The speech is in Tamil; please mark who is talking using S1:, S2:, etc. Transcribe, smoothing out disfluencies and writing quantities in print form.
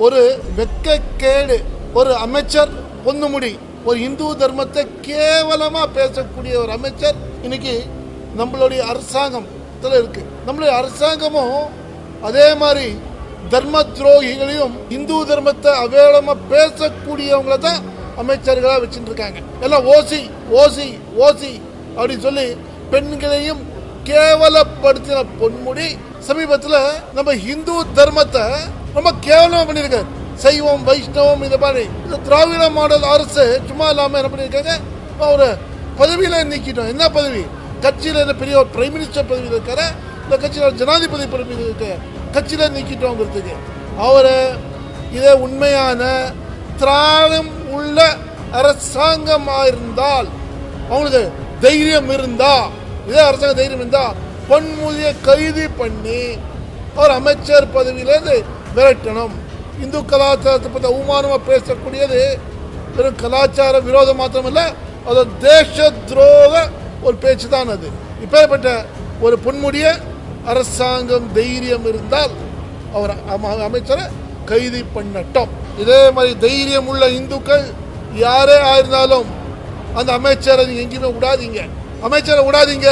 S1: ஒரு வெட்கக்கேடு. ஒரு அமைச்சர் பொன்முடி ஒரு இந்து தர்மத்தை கேவலமா பேசக்கூடிய ஒரு அமைச்சர் இன்னைக்கு நம்மளுடைய அரசாங்கத்தில் இருக்கு. நம்மளுடைய அரசாங்கமும் அதே மாதிரி தர்ம துரோகிகளையும் இந்து தர்மத்தை அவேளமா பேசக்கூடியவங்கள தான் அமைச்சர்களா வச்சுட்டு இருக்காங்க. எல்லாம் ஓசி ஓசி ஓசி அப்படின்னு சொல்லி பெண்களையும் கேவலப்படுத்தின பொன்முடி சமீபத்தில் நம்ம இந்து தர்மத்தை ரொம்ப கேவலமா பண்ணியிருக்காரு. சைவம் வைஷ்ணவம் இந்த மாதிரி இந்த திராவிட மாடல் அரசு சும்மா இல்லாம என்ன பண்ணியிருக்காங்க, ஒரு பதவியில நீக்கிட்டோம். என்ன பதவி? கட்சியில என்ன பெரிய ஒரு பிரைம் மினிஸ்டர் பதவியில் இருக்காரு, இந்த கட்சியில் ஜனாதிபதி பதவியில் இருக்க கட்சியில நீக்கிட்டோங்கிறதுக்கு அவரு இதே உண்மையான திராணம் உள்ள அரசாங்கமா இருந்தால், அவங்களுக்கு தைரியம் இருந்தா, இதே அரசாங்க தைரியம் இருந்தா பொன்முடியை கைது பண்ணி ஒரு அமைச்சர் பதவியிலிருந்து விரட்டணும். இந்து கலாச்சாரத்தை பற்றி அவமானமா பேசக்கூடியது வெறும் கலாச்சார விரோதம் மாத்திரமல்ல, அது தேச துரோக ஒரு பேச்சு தான். அது இப்பேற்பட்ட ஒரு பொன்முடிய அரசாங்கம் தைரியம் இருந்தால் அவர் அமைச்சரை கைது பண்ணட்டும். இதே மாதிரி தைரியம் உள்ள இந்துக்கள் யாரே ஆயிருந்தாலும் அந்த அமைச்சரை எங்கேயுமே விடாதீங்க, அமைச்சரை விடாதீங்க.